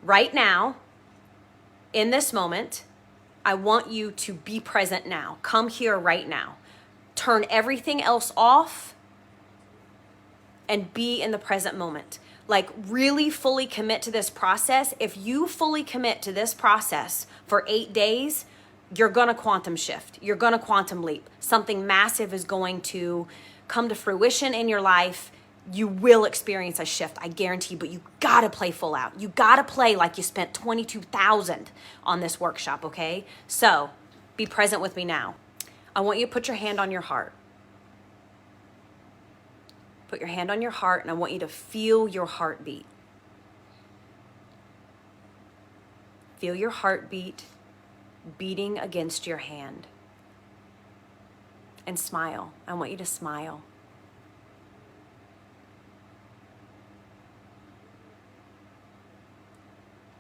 right now, in this moment, I want you to be present now. Come here right now. Turn everything else off and be in the present moment. Like really fully commit to this process. If you fully commit to this process for 8 days, you're gonna quantum shift. You're gonna quantum leap. Something massive is going to come to fruition in your life. You will experience a shift, I guarantee, but you gotta play full out. You gotta play like you spent $22,000 on this workshop, okay? So be present with me now. I want you to put your hand on your heart. Put your hand on your heart, and I want you to feel your heartbeat. Feel your heartbeat beating against your hand. And smile. I want you to smile.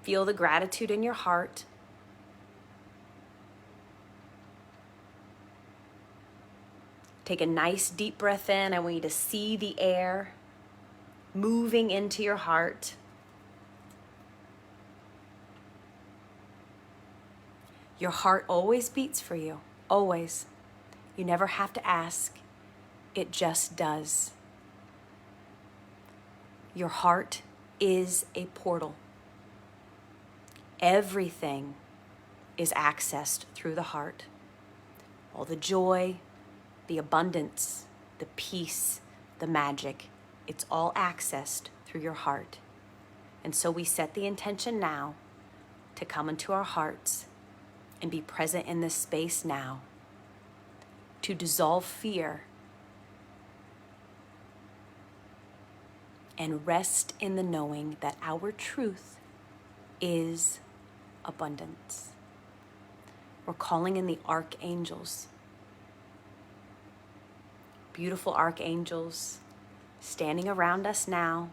Feel the gratitude in your heart. Take a nice deep breath in. I want you to see the air moving into your heart. Your heart always beats for you, always. You never have to ask. It just does. Your heart is a portal. Everything is accessed through the heart. All the joy, the abundance, the peace, the magic, it's all accessed through your heart. And so we set the intention now to come into our hearts and be present in this space now, to dissolve fear and rest in the knowing that our truth is abundance. We're calling in the archangels. Beautiful archangels standing around us now.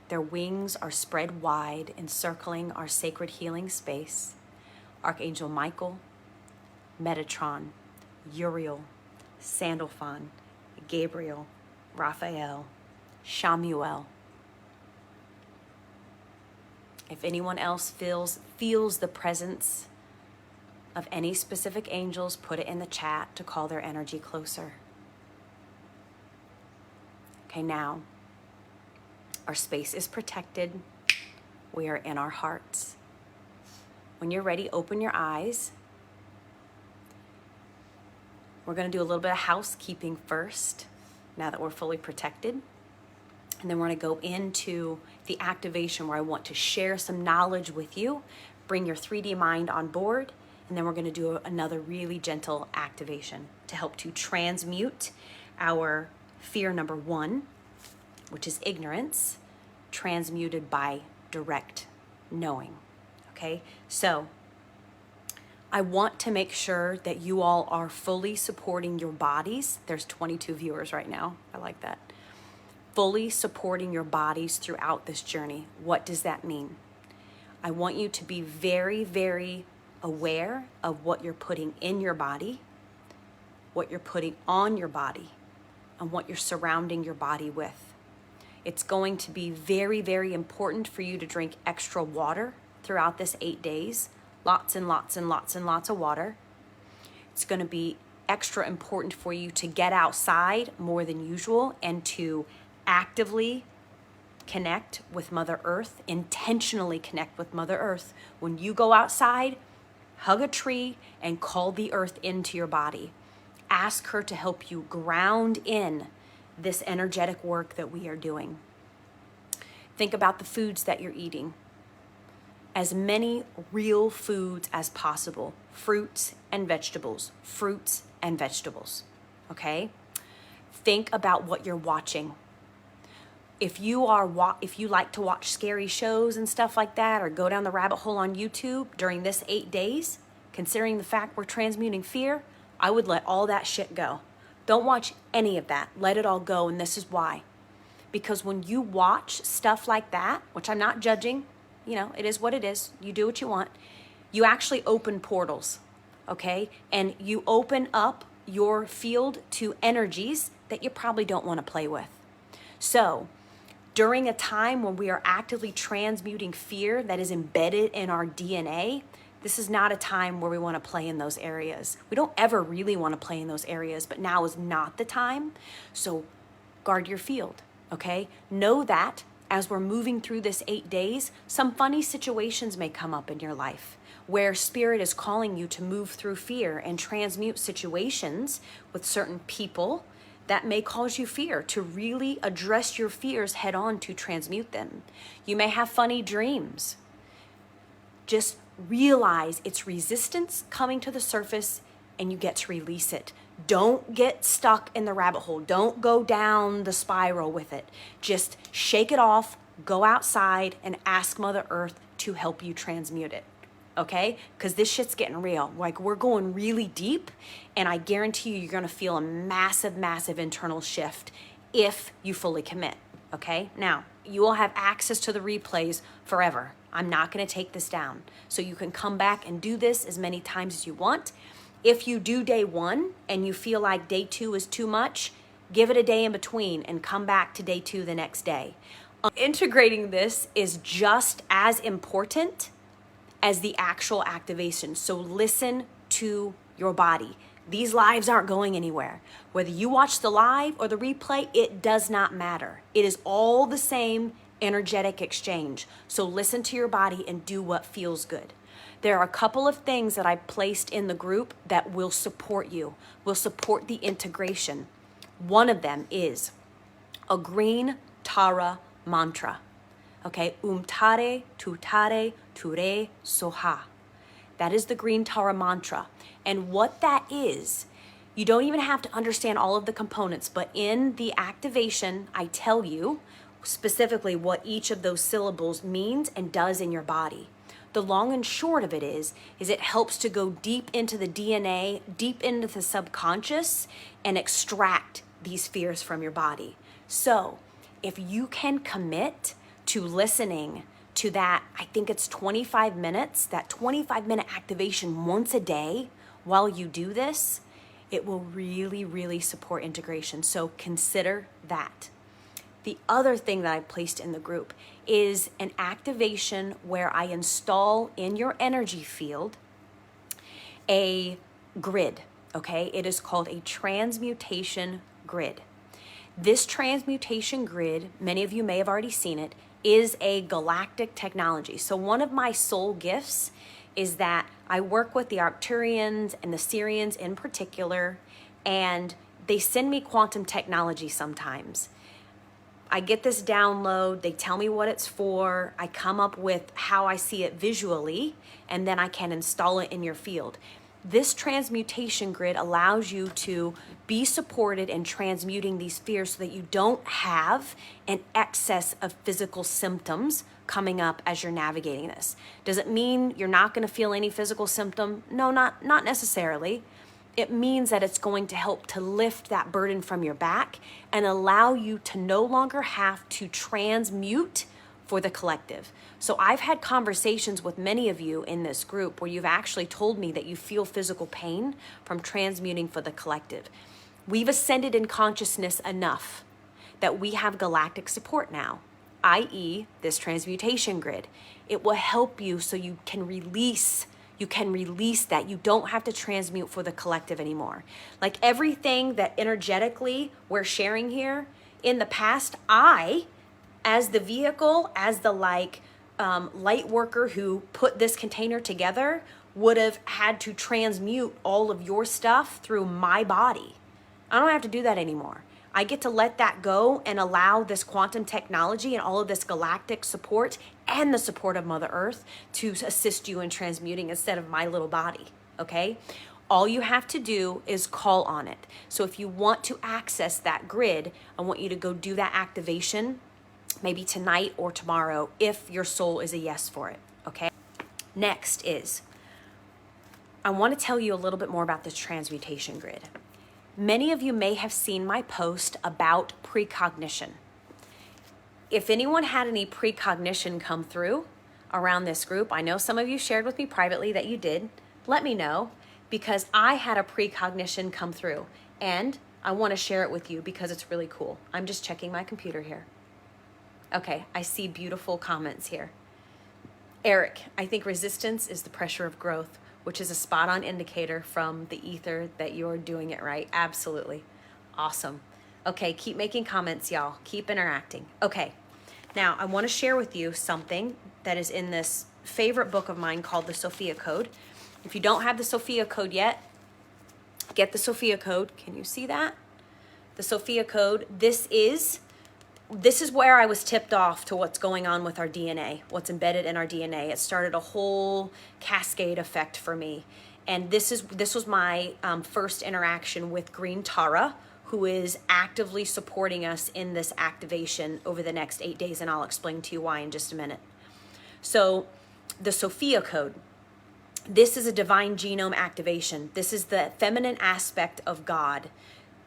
Their wings are spread wide, encircling our sacred healing space. Archangel Michael, Metatron, Uriel, Sandalphon, Gabriel, Raphael, Shamuel. If anyone else feels the presence of any specific angels, put it in the chat to call their energy closer. Okay, now our space is protected. We are in our hearts. When you're ready, open your eyes. We're going to do a little bit of housekeeping first, now that we're fully protected. And then we're going to go into the activation where I want to share some knowledge with you, bring your 3D mind on board, and then we're going to do another really gentle activation to help to transmute our fear number 1, which is ignorance, transmuted by direct knowing. Okay, so I want to make sure that you all are fully supporting your bodies. There's 22 viewers right now. I like that. Fully supporting your bodies throughout this journey. What does that mean? I want you to be very, very aware of what you're putting in your body, what you're putting on your body, and what you're surrounding your body with. It's going to be very, very important for you to drink extra water throughout this 8 days. Lots and lots and lots and lots of water. It's going to be extra important for you to get outside more than usual and to actively connect with Mother Earth, intentionally connect with Mother Earth. When you go outside, hug a tree and call the earth into your body. Ask her to help you ground in this energetic work that we are doing. Think about the foods that you're eating. As many real foods as possible. Fruits and vegetables. Fruits and vegetables. Okay? Think about what you're watching. If you like to watch scary shows and stuff like that, or go down the rabbit hole on YouTube during this 8 days, considering the fact we're transmuting fear, I would let all that shit go. Don't watch any of that. Let it all go, and this is why. Because when you watch stuff like that, which I'm not judging, you know, it is what it is. You do what you want. You actually open portals, okay? And you open up your field to energies that you probably don't want to play with. So during a time when we are actively transmuting fear that is embedded in our DNA, this is not a time where we want to play in those areas. We don't ever really want to play in those areas, but now is not the time. So guard your field, okay? Know that as we're moving through this 8 days, some funny situations may come up in your life where spirit is calling you to move through fear and transmute situations with certain people that may cause you fear, to really address your fears head on to transmute them. You may have funny dreams. Just realize it's resistance coming to the surface and you get to release it. Don't get stuck in the rabbit hole. Don't go down the spiral with it. Just shake it off, go outside and ask Mother Earth to help you transmute it. Okay? Because this shit's getting real. Like, we're going really deep, and I guarantee you're going to feel a massive, massive internal shift if you fully commit. Okay? Now, you will have access to the replays forever. I'm not going to take this down. So you can come back and do this as many times as you want. If you do day 1 and you feel like day 2 is too much, give it a day in between and come back to day 2 the next day. Integrating this is just as important as the actual activation. So listen to your body. These lives aren't going anywhere. Whether you watch the live or the replay, it does not matter. It is all the same energetic exchange. So listen to your body and do what feels good. There are a couple of things that I placed in the group that will support you, will support the integration. One of them is a green Tara mantra. Okay, tare, tutare, ture, soha. That is the green Tara mantra. And what that is, you don't even have to understand all of the components, but in the activation, I tell you specifically what each of those syllables means and does in your body. The long and short of it is it helps to go deep into the DNA, deep into the subconscious, and extract these fears from your body. So if you can commit to listening to that, I think it's 25 minutes, that 25-minute activation once a day while you do this, it will really, really support integration. So consider that. The other thing that I placed in the group is an activation where I install in your energy field a grid, okay? It is called a transmutation grid. This transmutation grid, many of you may have already seen it, is a galactic technology. So one of my soul gifts is that I work with the Arcturians and the Syrians in particular, and they send me quantum technology sometimes. I get this download, they tell me what it's for, I come up with how I see it visually, and then I can install it in your field. This transmutation grid allows you to be supported in transmuting these fears so that you don't have an excess of physical symptoms coming up as you're navigating this. Does it mean you're not going to feel any physical symptom? No, not necessarily. It means that it's going to help to lift that burden from your back and allow you to no longer have to transmute for the collective. So I've had conversations with many of you in this group where you've actually told me that you feel physical pain from transmuting for the collective. We've ascended in consciousness enough that we have galactic support now, i.e. this transmutation grid. It will help you so you can release that. You don't have to transmute for the collective anymore. Like everything that energetically we're sharing here, in the past, I, as the vehicle, as the light worker who put this container together, would have had to transmute all of your stuff through my body. I don't have to do that anymore. I get to let that go and allow this quantum technology and all of this galactic support and the support of Mother Earth to assist you in transmuting instead of my little body, okay? All you have to do is call on it. So if you want to access that grid, I want you to go do that activation maybe tonight or tomorrow if your soul is a yes for it, okay? Next is, I want to tell you a little bit more about this transmutation grid. Many of you may have seen my post about precognition. If anyone had any precognition come through around this group, I know some of you shared with me privately that you did. Let me know, because I had a precognition come through and I want to share it with you because it's really cool. I'm just checking my computer here. Okay, I see beautiful comments here. Eric, I think resistance is the pressure of growth, which is a spot-on indicator from the ether that you're doing it right. Absolutely. Awesome. Okay, keep making comments, y'all. Keep interacting. Okay, now I want to share with you something that is in this favorite book of mine called the Sophia Code. If you don't have the Sophia Code yet, get the Sophia Code. Can you see that? The Sophia Code. This is where I was tipped off to what's going on with our DNA, what's embedded in our DNA. It started a whole cascade effect for me. And this was my first interaction with Green Tara, who is actively supporting us in this activation over the next 8 days. And I'll explain to you why in just a minute. So the Sophia Code. This is a divine genome activation. This is the feminine aspect of God.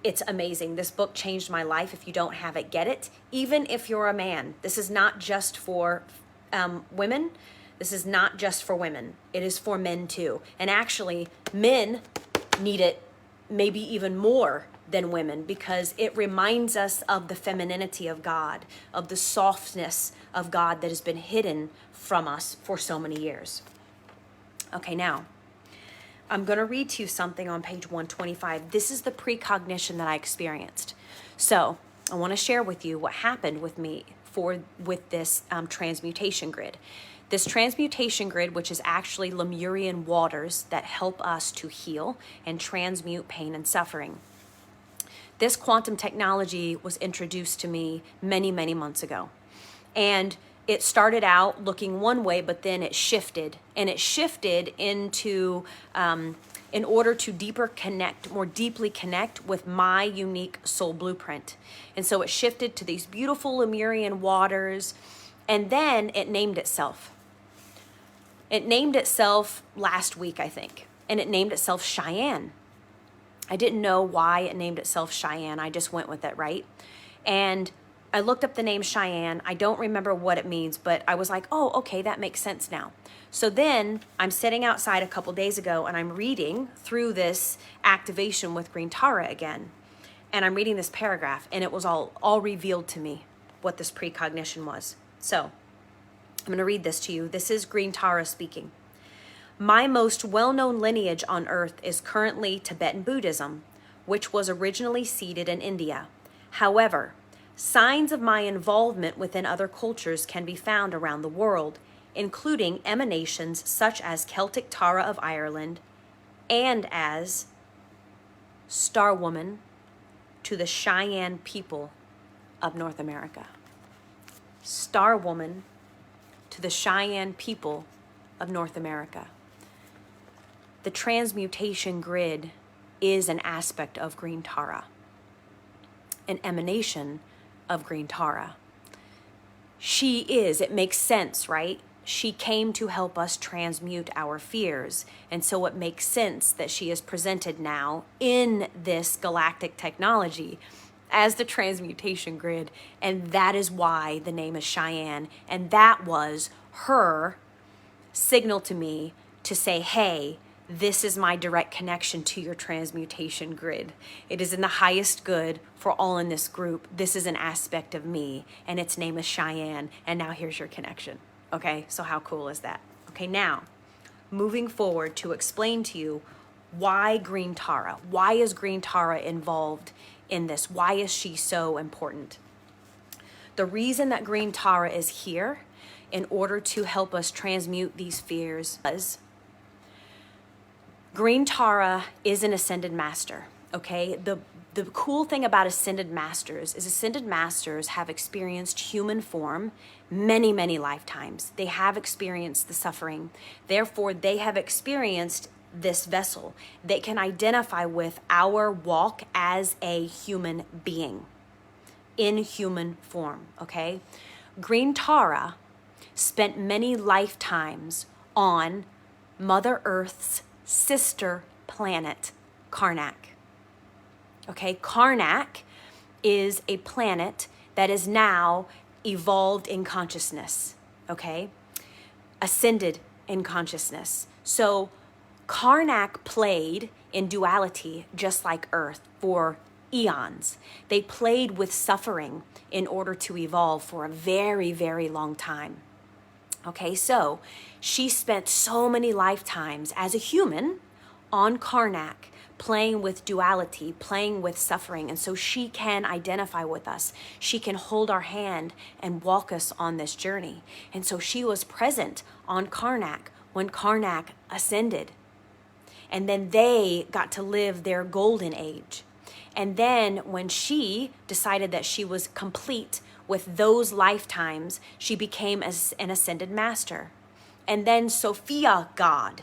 It's amazing. This book changed my life. If you don't have it, get it. Even if you're a man, this is not just for women. This is not just for women. It is for men too. And actually, men need it maybe even more than women because it reminds us of the femininity of God, of the softness of God that has been hidden from us for so many years. Okay, now, I'm going to read to you something on page 125. This is the precognition that I experienced. So I want to share with you what happened with me with this transmutation grid. This transmutation grid, which is actually Lemurian waters that help us to heal and transmute pain and suffering. This quantum technology was introduced to me many, many months ago. And it started out looking one way, but then it shifted. And it shifted into, in order to more deeply connect with my unique soul blueprint. And so it shifted to these beautiful Lemurian waters. And then it named itself. It named itself last week, I think. And it named itself Cheyenne. I didn't know why it named itself Cheyenne. I just went with it, right? And I looked up the name Cheyenne. I don't remember what it means, but I was like, oh, okay, that makes sense now. So then I'm sitting outside a couple days ago and I'm reading through this activation with Green Tara again. And I'm reading this paragraph and it was all revealed to me what this precognition was. So I'm going to read this to you. This is Green Tara speaking. My most well-known lineage on earth is currently Tibetan Buddhism, which was originally seated in India. However, signs of my involvement within other cultures can be found around the world, including emanations such as Celtic Tara of Ireland and as Star Woman to the Cheyenne people of North America. Star Woman to the Cheyenne people of North America. The transmutation grid is an aspect of Green Tara, an emanation of Green Tara. She is, it makes sense, right? She came to help us transmute our fears. And so it makes sense that she is presented now in this galactic technology as the transmutation grid. And that is why the name is Cheyenne. And that was her signal to me to say, hey, this is my direct connection to your transmutation grid. It is in the highest good for all in this group. This is an aspect of me, and its name is Cheyenne, and now here's your connection. Okay, so how cool is that? Okay, now, moving forward to explain to you why Green Tara. Why is Green Tara involved in this? Why is she so important? The reason that Green Tara is here in order to help us transmute these fears is Green Tara is an ascended master, okay? The cool thing about ascended masters is ascended masters have experienced human form many, many lifetimes. They have experienced the suffering. Therefore, they have experienced this vessel. They can identify with our walk as a human being in human form, okay? Green Tara spent many lifetimes on Mother Earth's sister planet, Karnak. Okay, Karnak is a planet that is now evolved in consciousness, okay? Ascended in consciousness. So Karnak played in duality just like Earth for eons. They played with suffering in order to evolve for a very, very long time. Okay, so she spent so many lifetimes as a human on Karnak, playing with duality, playing with suffering. And so she can identify with us. She can hold our hand and walk us on this journey. And so she was present on Karnak when Karnak ascended. And then they got to live their golden age. And then when she decided that she was complete with those lifetimes, she became an ascended master. And then Sophia God,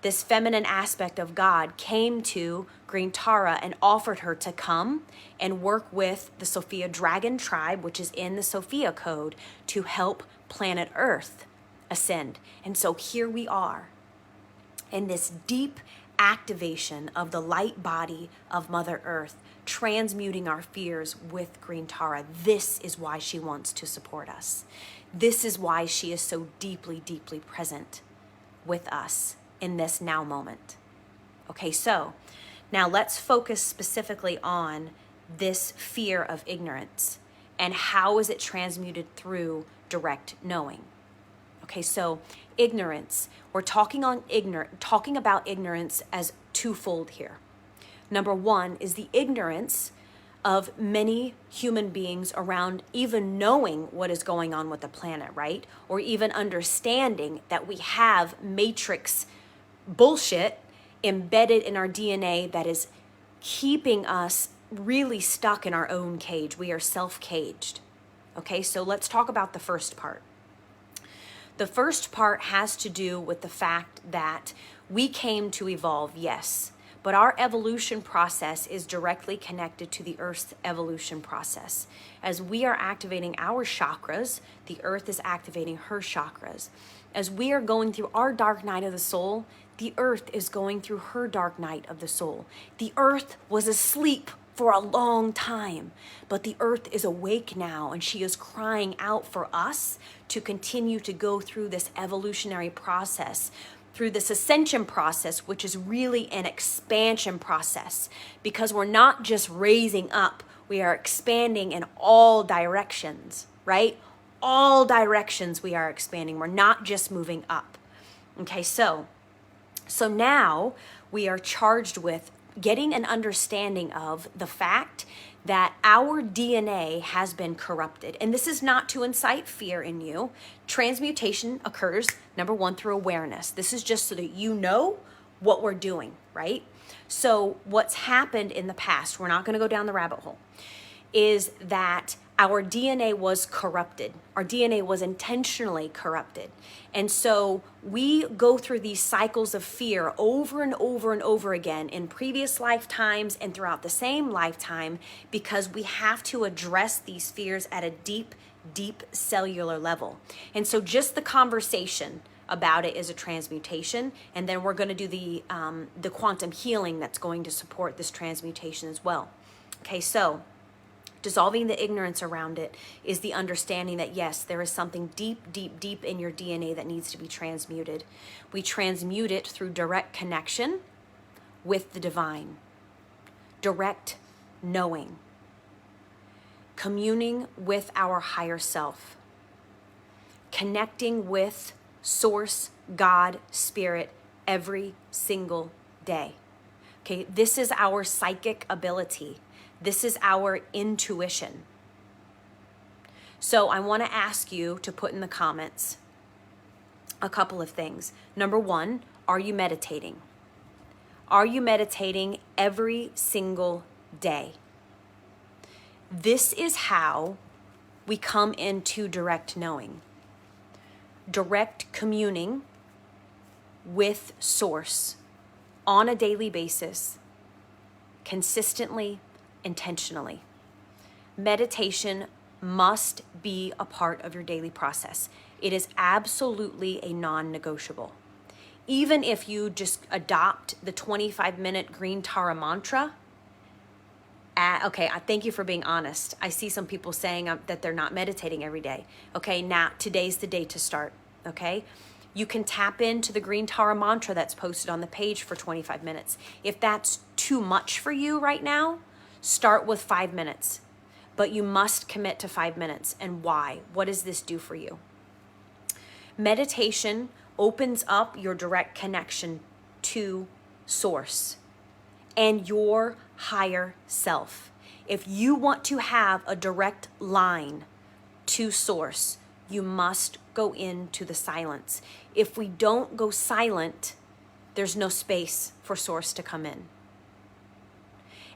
this feminine aspect of God, came to Green Tara and offered her to come and work with the Sophia Dragon tribe, which is in the Sophia Code, to help planet Earth ascend. And so here we are in this deep activation of the light body of Mother Earth, transmuting our fears with Green Tara. This is why she wants to support us. This is why she is so deeply, deeply present with us in this now moment. Okay, so now let's focus specifically on this fear of ignorance and how is it transmuted through direct knowing. Okay, so ignorance, we're talking about ignorance as twofold here. Number one is the ignorance of many human beings around even knowing what is going on with the planet, right? Or even understanding that we have matrix bullshit embedded in our DNA that is keeping us really stuck in our own cage. We are self-caged. Okay, so let's talk about the first part. The first part has to do with the fact that we came to evolve, yes, but our evolution process is directly connected to the Earth's evolution process. As we are activating our chakras, the Earth is activating her chakras. As we are going through our dark night of the soul, the Earth is going through her dark night of the soul. The Earth was asleep for a long time, but the Earth is awake now, and she is crying out for us to continue to go through this evolutionary process, through this ascension process, which is really an expansion process, because we're not just raising up, we are expanding in all directions, right? All directions we are expanding. We're not just moving up. Okay, so now we are charged with getting an understanding of the fact that our DNA has been corrupted. And this is not to incite fear in you. Transmutation occurs, number one, through awareness. This is just so that you know what we're doing, right? So what's happened in the past, we're not going to go down the rabbit hole, is that our DNA was corrupted. Our DNA was intentionally corrupted. And so we go through these cycles of fear over and over and over again in previous lifetimes and throughout the same lifetime, because we have to address these fears at a deep, deep cellular level. And so just the conversation about it is a transmutation, and then we're going to do the quantum healing that's going to support this transmutation as well. Okay, so dissolving the ignorance around it is the understanding that, yes, there is something deep, deep, deep in your DNA that needs to be transmuted. We transmute it through direct connection with the divine, direct knowing, communing with our higher self, connecting with Source, God, Spirit, every single day. Okay, this is our psychic ability. This is our intuition. So I want to ask you to put in the comments a couple of things. Number one, are you meditating? Are you meditating every single day? This is how we come into direct knowing. Direct communing with Source on a daily basis, consistently, intentionally. Meditation must be a part of your daily process. It is absolutely a non-negotiable. Even if you just adopt the 25-minute Green Tara mantra, okay, I thank you for being honest. I see some people saying that they're not meditating every day. Okay, now today's the day to start, okay? You can tap into the Green Tara mantra that's posted on the page for 25 minutes. If that's too much for you right now, Start with 5 minutes, but you must commit to 5 minutes. And why? What does this do for you? Meditation opens up your direct connection to source and your higher self. If you want to have a direct line to source, you must go into the silence. If we don't go silent, there's no space for source to come in.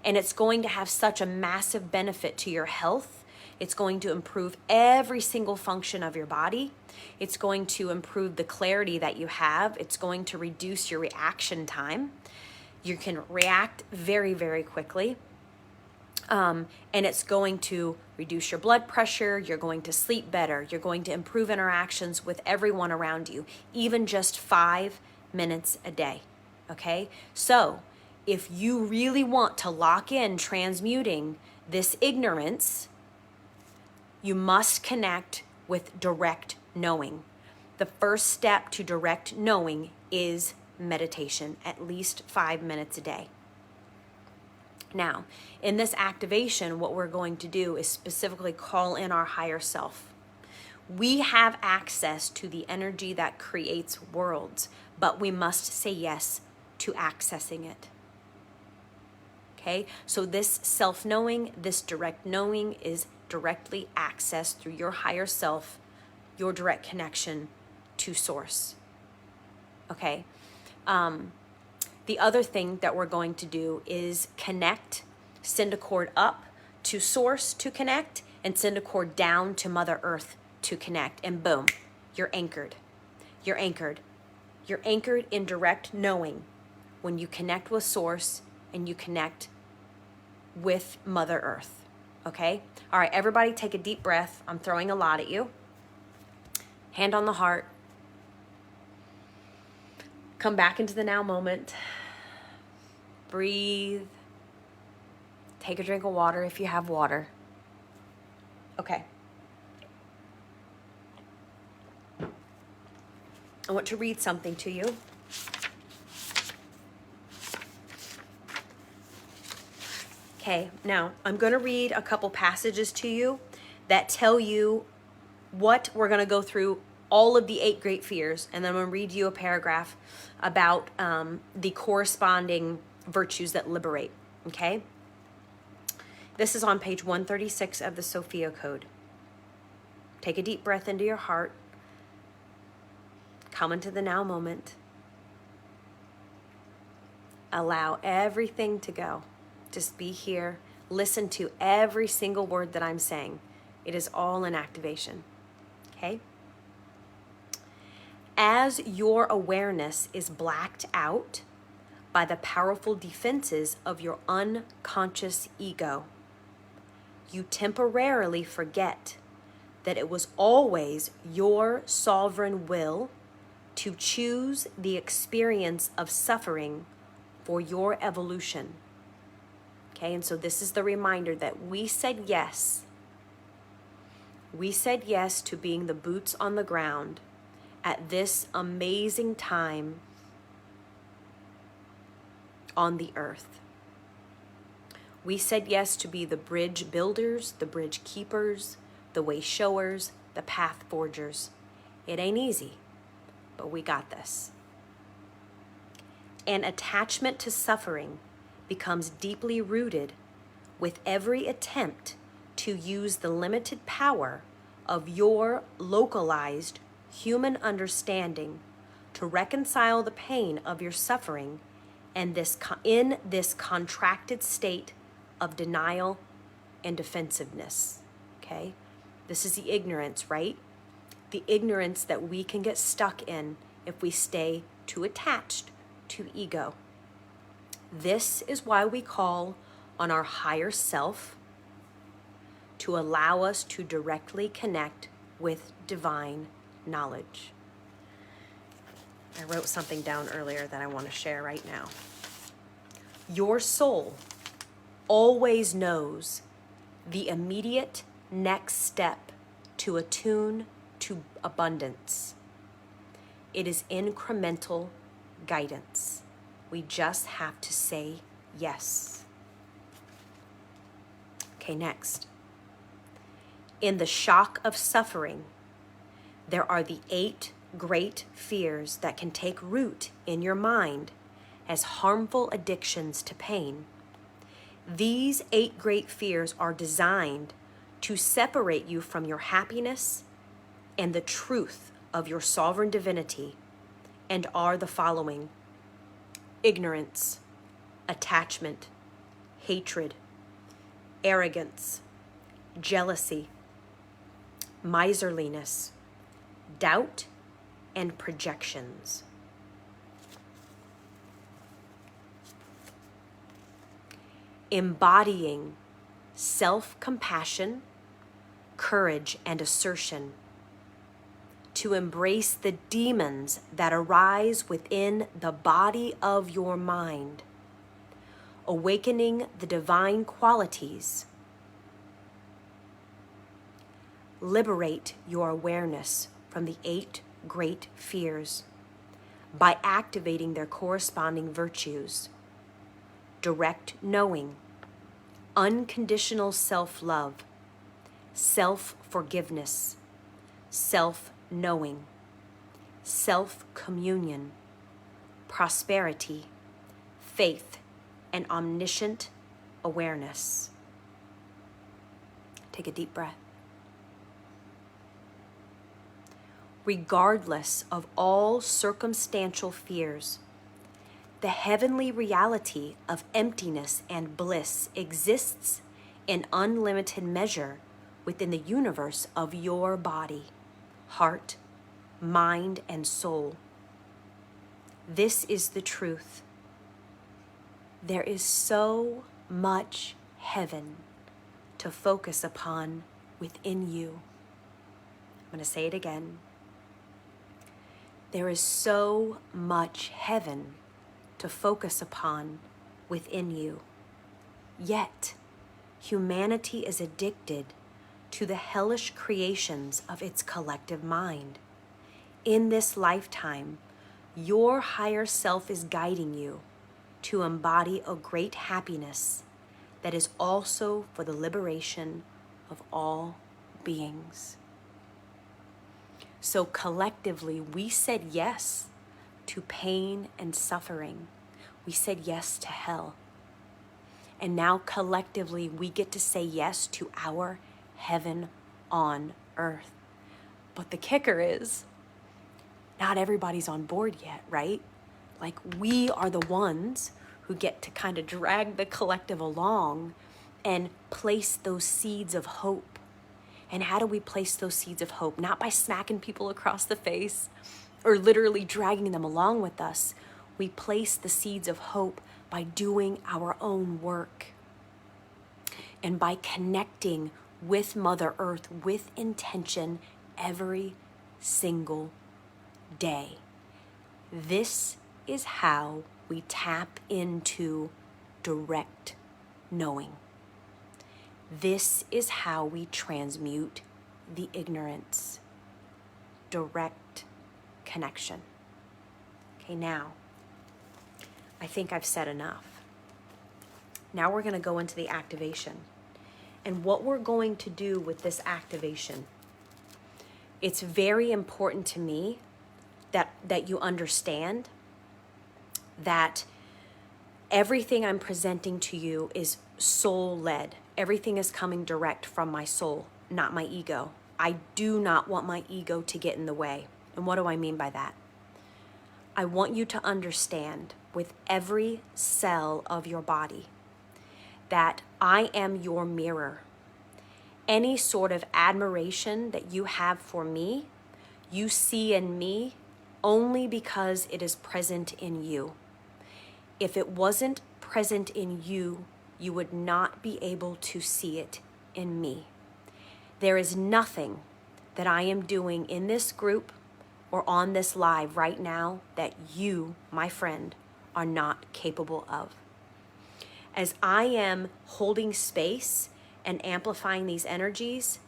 And it's going to have such a massive benefit to your health. It's going to improve every single function of your body. It's going to improve the clarity that you have. It's going to reduce your reaction time. You can react very, very quickly. And it's going to reduce your blood pressure. You're going to sleep better. You're going to improve interactions with everyone around you, even just 5 minutes a day. Okay? So, if you really want to lock in transmuting this ignorance, you must connect with direct knowing. The first step to direct knowing is meditation, at least 5 minutes a day. Now, in this activation, what we're going to do is specifically call in our higher self. We have access to the energy that creates worlds, but we must say yes to accessing it. Okay, so this self-knowing, this direct knowing is directly accessed through your higher self, your direct connection to source. Okay, the other thing that we're going to do is connect, send a cord up to source to connect, and send a cord down to Mother Earth to connect, and boom, you're anchored. You're anchored. You're anchored in direct knowing when you connect with source and you connect with Mother Earth, okay? All right, everybody take a deep breath. I'm throwing a lot at you. Hand on the heart. Come back into the now moment. Breathe. Take a drink of water if you have water. Okay. I want to read something to you. Okay, now I'm going to read a couple passages to you that tell you what we're going to go through, all of the 8 great fears, and then I'm going to read you a paragraph about the corresponding virtues that liberate, okay? This is on page 136 of the Sophia Code. Take a deep breath into your heart. Come into the now moment. Allow everything to go. Just be here. Listen to every single word that I'm saying. It is all in activation. Okay? As your awareness is blacked out by the powerful defenses of your unconscious ego, you temporarily forget that it was always your sovereign will to choose the experience of suffering for your evolution. Okay, and so this is the reminder that we said yes. We said yes to being the boots on the ground at this amazing time on the earth. We said yes to be the bridge builders, the bridge keepers, the way showers, the path forgers. It ain't easy, but we got this. An attachment to suffering becomes deeply rooted with every attempt to use the limited power of your localized human understanding to reconcile the pain of your suffering and in this contracted state of denial and defensiveness. Okay? This is the ignorance, right? The ignorance that we can get stuck in if we stay too attached to ego. This is why we call on our higher self to allow us to directly connect with divine knowledge. I wrote something down earlier that I want to share right now. Your soul always knows the immediate next step to attune to abundance. It is incremental guidance. We just have to say yes. Okay, next. In the shock of suffering, there are the 8 great fears that can take root in your mind as harmful addictions to pain. These 8 great fears are designed to separate you from your happiness and the truth of your sovereign divinity, and are the following: ignorance, attachment, hatred, arrogance, jealousy, miserliness, doubt, and projections. Embodying self-compassion, courage, and assertion to embrace the demons that arise within the body of your mind, awakening the divine qualities. Liberate your awareness from the 8 great fears by activating their corresponding virtues: direct knowing, unconditional self-love, self-forgiveness, self-knowing, self-communion, prosperity, faith, and omniscient awareness. Take a deep breath. Regardless of all circumstantial fears, the heavenly reality of emptiness and bliss exists in unlimited measure within the universe of your body, heart, mind, and soul. This is the truth. There is so much heaven to focus upon within you. I'm going to say it again. There is so much heaven to focus upon within you. Yet, humanity is addicted to the hellish creations of its collective mind. In this lifetime, your higher self is guiding you to embody a great happiness that is also for the liberation of all beings. So collectively, we said yes to pain and suffering. We said yes to hell. And now collectively, we get to say yes to our heaven on earth. But the kicker is, not everybody's on board yet, right? Like, we are the ones who get to kind of drag the collective along and place those seeds of hope. And how do we place those seeds of hope? Not by smacking people across the face or literally dragging them along with us. We place the seeds of hope by doing our own work and by connecting with Mother Earth with intention every single day. This is how we tap into direct knowing. This is how we transmute the ignorance. Direct connection. Okay, now, I think I've said enough. Now we're going to go into the activation. And what we're going to do with this activation, it's very important to me that you understand that everything I'm presenting to you is soul-led. Everything is coming direct from my soul, not my ego. I do not want my ego to get in the way. And what do I mean by that? I want you to understand with every cell of your body that I am your mirror. Any sort of admiration that you have for me, you see in me only because it is present in you. If it wasn't present in you, you would not be able to see it in me. There is nothing that I am doing in this group or on this live right now that you, my friend, are not capable of. As I am holding space and amplifying these energies,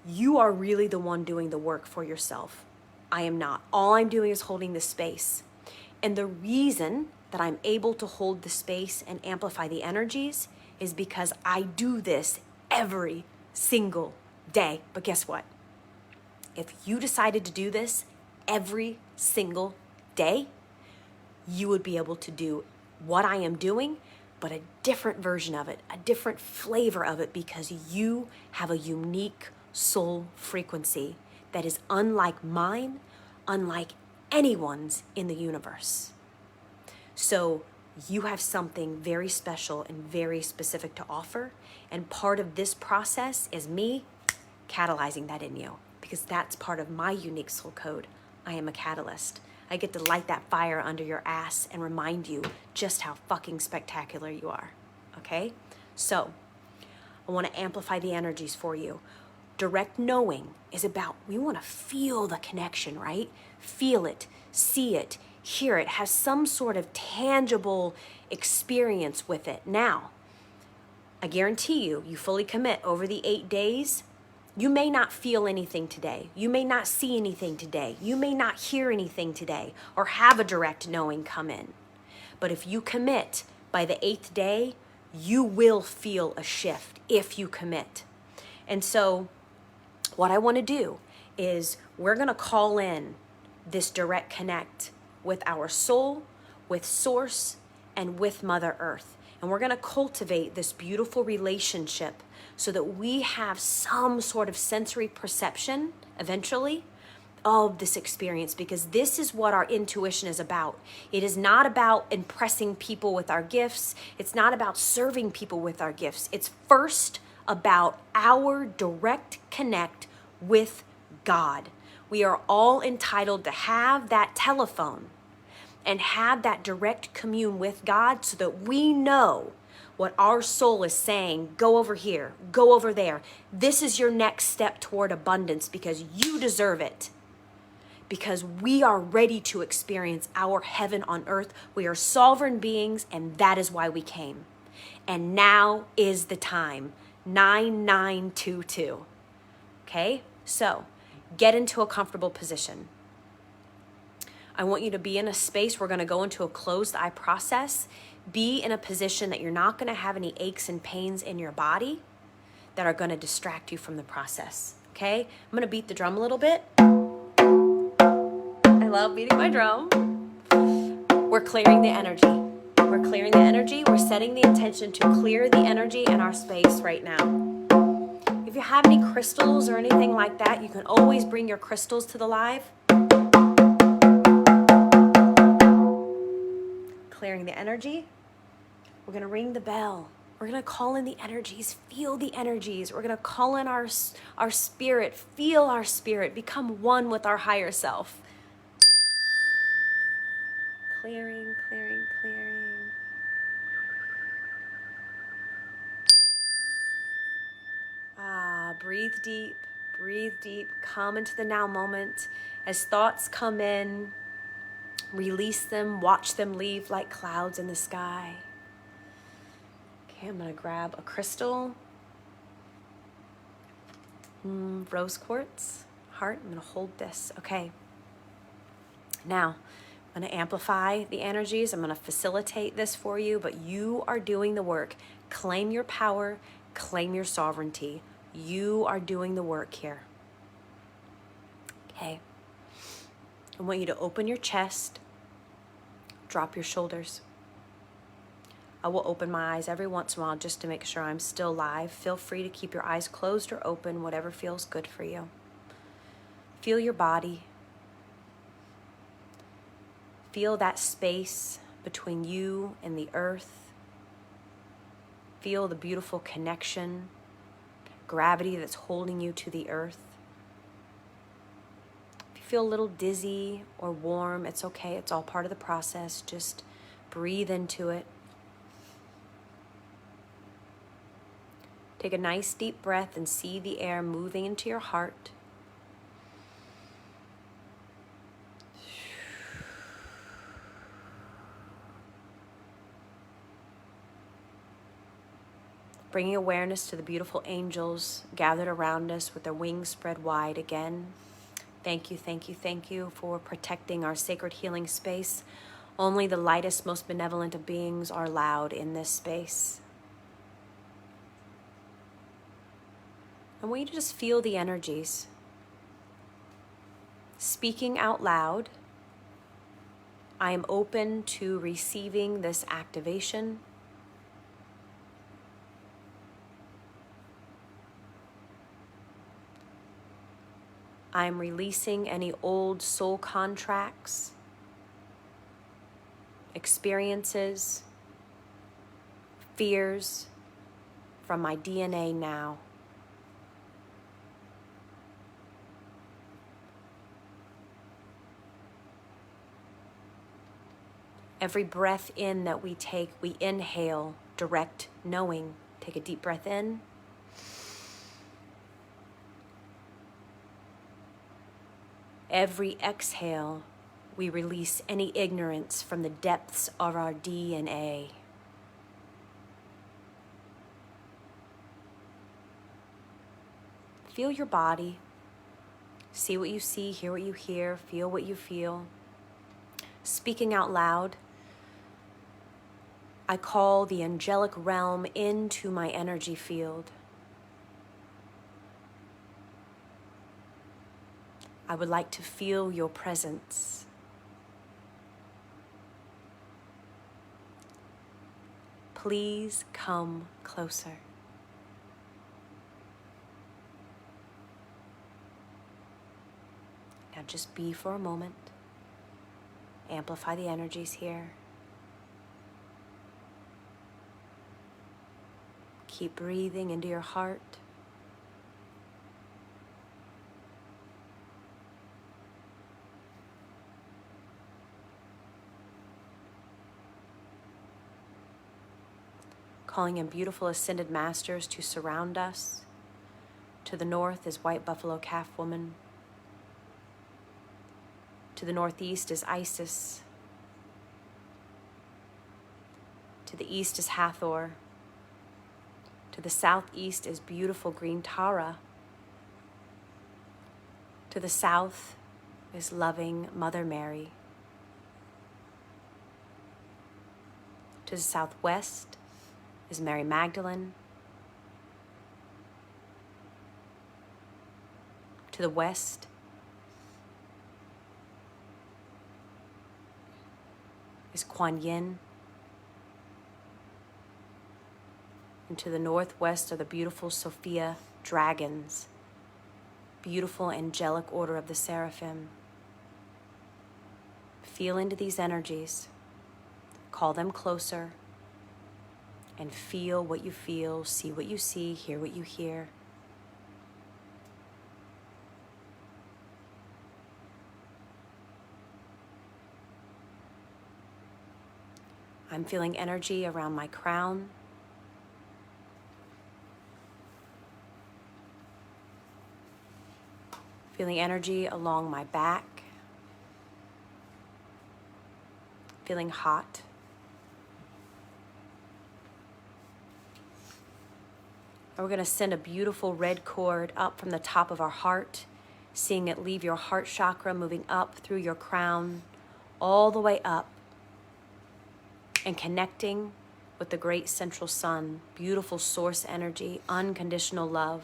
you are really the one doing the work for yourself. I am not. All I'm doing is holding the space. And the reason that I'm able to hold the space and amplify the energies is because I do this every single day. But guess what? If you decided to do this every single day, you would be able to do what I am doing, but a different version of it, a different flavor of it, because you have a unique soul frequency that is unlike mine, unlike anyone's in the universe. So you have something very special and very specific to offer. And part of this process is me catalyzing that in you, because that's part of my unique soul code. I am a catalyst. I get to light that fire under your ass and remind you just how fucking spectacular you are. Okay? So I want to amplify the energies for you. Direct knowing is about, we want to feel the connection, right? Feel it, see it, hear it, have some sort of tangible experience with it. Now, I guarantee you, you fully commit over the 8 days, you may not feel anything today. You may not see anything today. You may not hear anything today or have a direct knowing come in. But if you commit by the 8th day, you will feel a shift if you commit. And so what I want to do is we're going to call in this direct connect with our soul, with Source, and with Mother Earth. And we're going to cultivate this beautiful relationship so that we have some sort of sensory perception eventually of this experience, because this is what our intuition is about. It is not about impressing people with our gifts. It's not about serving people with our gifts. It's first about our direct connect with God. We are all entitled to have that telephone and have that direct commune with God so that we know what our soul is saying. Go over here, go over there. This is your next step toward abundance, because you deserve it. Because we are ready to experience our heaven on earth. We are sovereign beings, and that is why we came. And now is the time. 9922. Okay? So, get into a comfortable position. I want you to be in a space. We're going to go into a closed eye process. Be in a position that you're not going to have any aches and pains in your body that are going to distract you from the process. Okay? I'm going to beat the drum a little bit. I love beating my drum. We're clearing the energy. We're clearing the energy. We're setting the intention to clear the energy in our space right now. If you have any crystals or anything like that, you can always bring your crystals to the live. Clearing the energy. We're going to ring the bell. We're going to call in the energies. Feel the energies. We're going to call in our spirit. Feel our spirit. Become one with our higher self. Clearing, clearing, clearing. Breathe deep. Breathe deep. Come into the now moment. As thoughts come in, release them. Watch them leave like clouds in the sky. Okay, I'm going to grab a crystal. Rose quartz. Heart. I'm going to hold this. Okay. Now, I'm going to amplify the energies. I'm going to facilitate this for you, but you are doing the work. Claim your power. Claim your sovereignty. You are doing the work here. Okay. I want you to open your chest. Drop your shoulders. I will open my eyes every once in a while just to make sure I'm still live. Feel free to keep your eyes closed or open, whatever feels good for you. Feel your body. Feel that space between you and the earth. Feel the beautiful connection, gravity that's holding you to the earth. If you feel a little dizzy or warm, it's okay. It's all part of the process. Just breathe into it. Take a nice deep breath and see the air moving into your heart. Bringing awareness to the beautiful angels gathered around us with their wings spread wide again. Thank you, thank you, thank you for protecting our sacred healing space. Only the lightest, most benevolent of beings are allowed in this space. I want you to just feel the energies. Speaking out loud, I am open to receiving this activation. I am releasing any old soul contracts, experiences, fears from my DNA now. Every breath in that we take, we inhale direct knowing. Take a deep breath in. Every exhale, we release any ignorance from the depths of our DNA. Feel your body. See what you see, hear what you hear, feel what you feel. Speaking out loud, I call the angelic realm into my energy field. I would like to feel your presence. Please come closer. Now just be for a moment. Amplify the energies here. Keep breathing into your heart. Calling in beautiful ascended masters to surround us. To the north is White Buffalo Calf Woman. To the northeast is Isis. To the east is Hathor. To the southeast is beautiful green Tara. To the south is loving Mother Mary. To the southwest is Mary Magdalene. To the west is Kuan Yin. And to the northwest are the beautiful Sophia dragons, beautiful angelic order of the seraphim. Feel into these energies, call them closer, and feel what you feel, see what you see, hear what you hear. I'm feeling energy around my crown. Feeling energy along my back. Feeling hot. And we're going to send a beautiful red cord up from the top of our heart, seeing it leave your heart chakra, moving up through your crown, all the way up, and connecting with the great central sun, beautiful source energy, unconditional love,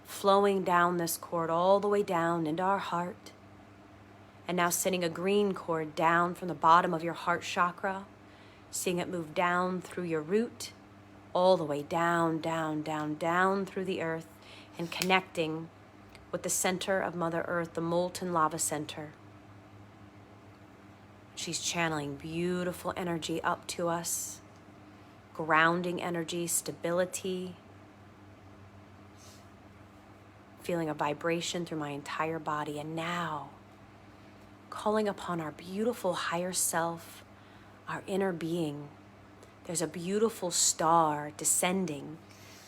flowing down this cord all the way down into our heart. And now sending a green cord down from the bottom of your heart chakra, seeing it move down through your root, all the way down, down, down, down through the earth, and connecting with the center of Mother Earth, the molten lava center. She's channeling beautiful energy up to us, grounding energy, stability, feeling a vibration through my entire body. And now, calling upon our beautiful higher self, our inner being. There's a beautiful star descending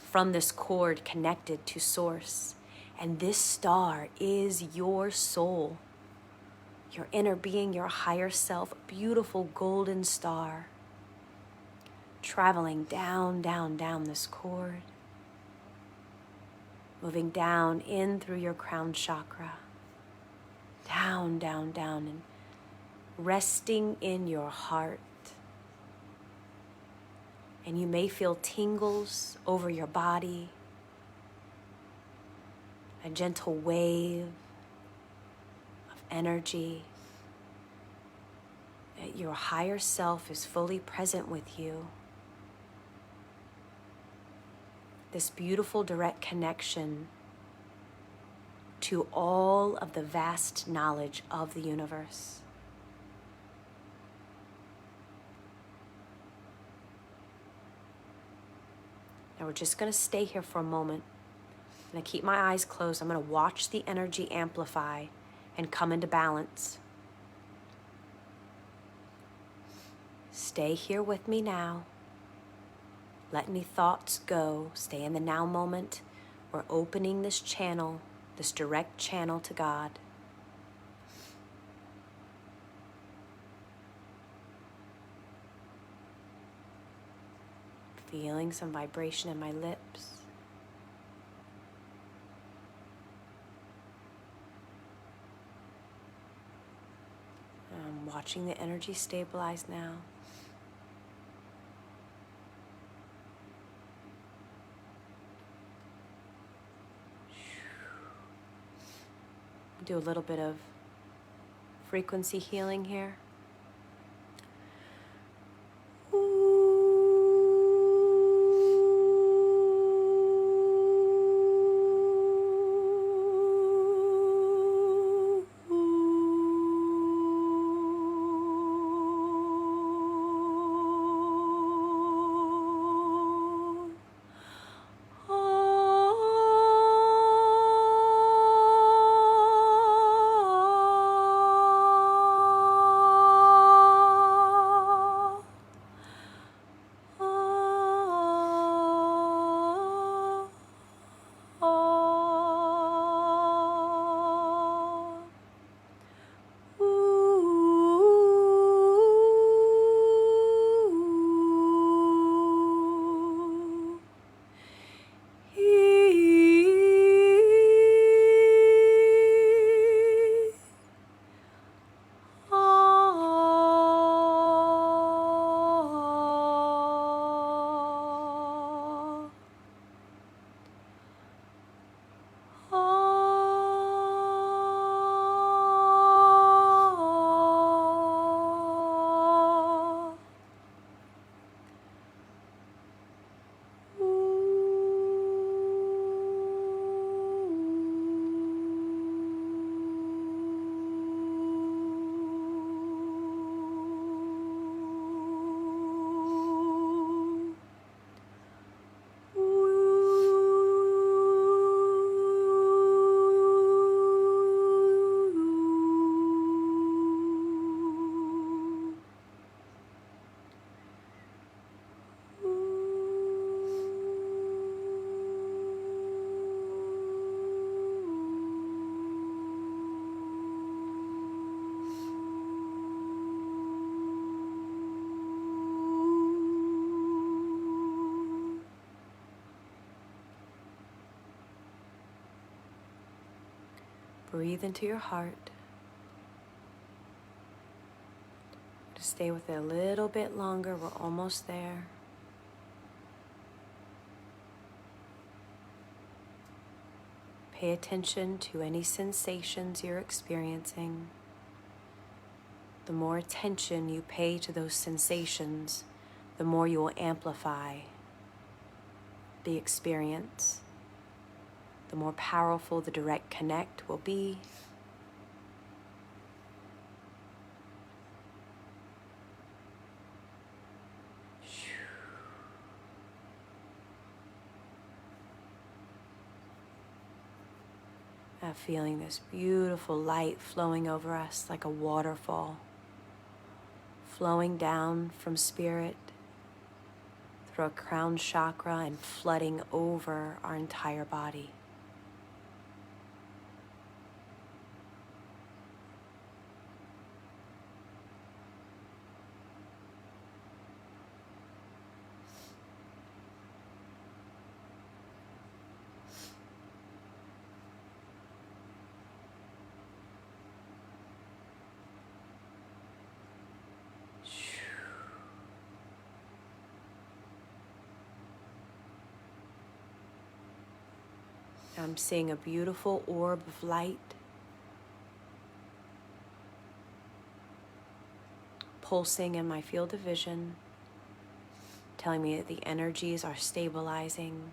from this cord connected to Source. And this star is your soul, your inner being, your higher self, a beautiful golden star, traveling down, down, down this cord, moving down in through your crown chakra, down, down, down, and resting in your heart. And you may feel tingles over your body. a gentle wave of energy. That your higher self is fully present with you. This beautiful direct connection to all of the vast knowledge of the universe. Now we're just going to stay here for a moment. I'm going to keep my eyes closed. I'm going to watch the energy amplify and come into balance. Stay here with me now. Let any thoughts go. Stay in the now moment. We're opening this channel, this direct channel to God. Feeling some vibration in my lips. I'm watching the energy stabilize now. Do a little bit of frequency healing here. Breathe into your heart. Just stay with it a little bit longer. We're almost there. Pay attention to any sensations you're experiencing. The more attention you pay to those sensations, the more you will amplify the experience. The more powerful the direct connect will be. Feeling this beautiful light flowing over us like a waterfall, flowing down from spirit through our crown chakra and flooding over our entire body. I'm seeing a beautiful orb of light pulsing in my field of vision, telling me that the energies are stabilizing.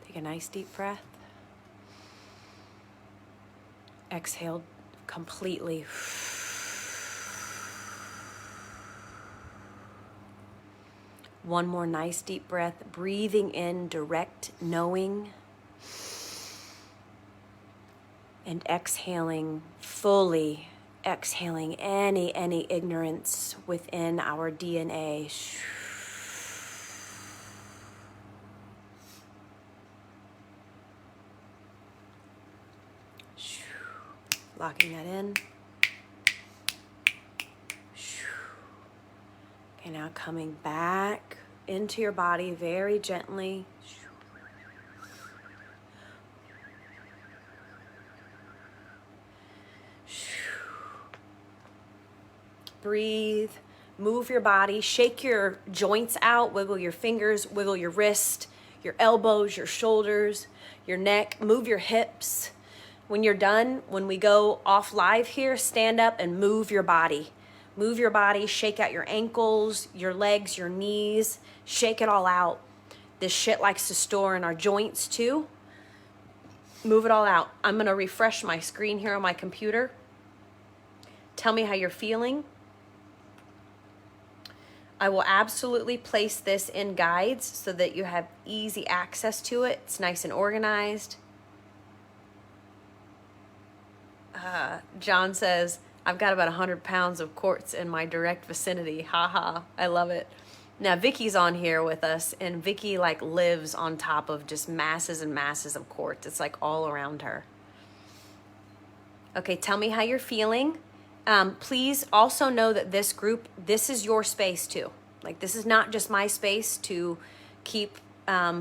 Take a nice deep breath. Exhale completely. One more nice deep breath, breathing in direct knowing, and exhaling fully, exhaling any ignorance within our DNA. Locking that in. Okay, now coming back into your body very gently. Breathe, move your body, shake your joints out, wiggle your fingers, wiggle your wrist, your elbows, your shoulders, your neck, move your hips. When you're done, when we go off live here, stand up and move your body. Move your body, shake out your ankles, your legs, your knees, shake it all out. This shit likes to store in our joints too. Move it all out. I'm gonna refresh my screen here on my computer. Tell me how you're feeling. I will absolutely place this in guides so that you have easy access to it. It's nice and organized. John says, I've got about 100 pounds of quartz in my direct vicinity. Haha, I love it. Now Vicky's on here with us, and Vicky like lives on top of just masses and masses of quartz. It's like all around her. Okay, tell me how you're feeling. Please also know that this group, this is your space too. Like, this is not just my space to keep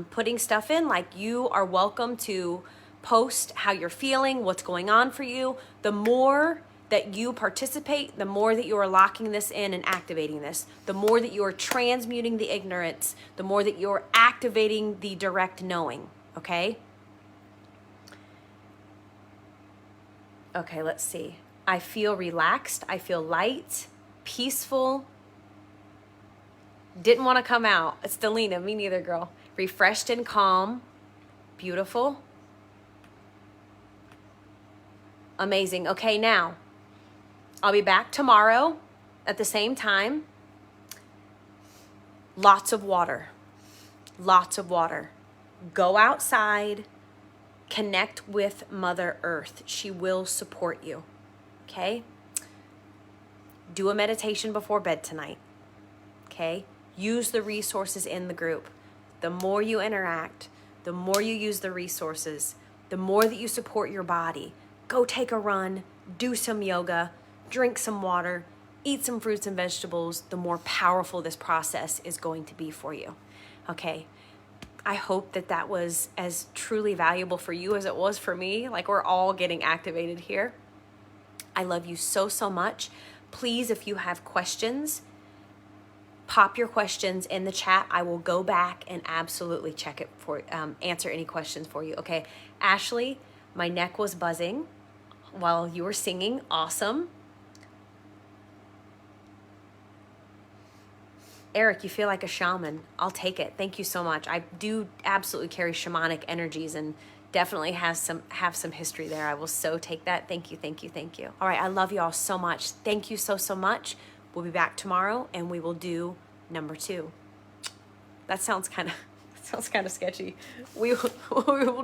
putting stuff in. Like, you are welcome to post how you're feeling, what's going on for you. The more that you participate, the more that you are locking this in and activating this. The more that you are transmuting the ignorance, the more that you're activating the direct knowing, okay? Okay, let's see. I feel relaxed. I feel light, peaceful. Didn't want to come out. It's Delina. Me neither, girl. Refreshed and calm. Beautiful. Amazing. Okay, now I'll be back tomorrow at the same time. Lots of water. Lots of water. Go outside. Connect with Mother Earth. She will support you. Okay? Do a meditation before bed tonight. Okay? Use the resources in the group. The more you interact, the more you use the resources, the more that you support your body. Go take a run, do some yoga, drink some water, eat some fruits and vegetables, the more powerful this process is going to be for you. Okay? I hope that that was as truly valuable for you as it was for me. Like, we're all getting activated here. I love you so, so much. Please, if you have questions, pop your questions in the chat. I will go back and absolutely check it for, answer any questions for you. Okay, Ashley, my neck was buzzing while you were singing. Awesome. Eric, you feel like a shaman. I'll take it. Thank you so much. I do absolutely carry shamanic energies and definitely have some history there. I will so take that. Thank you, thank you, thank you. All right, I love you all so much. Thank you so, so much. We'll be back tomorrow and we will do number 2. That sounds kind of sketchy. We will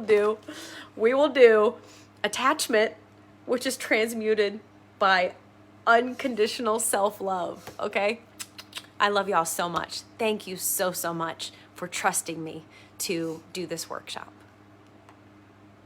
do attachment, which is transmuted by unconditional self-love. Okay? I love y'all so much. Thank you so much for trusting me to do this workshop.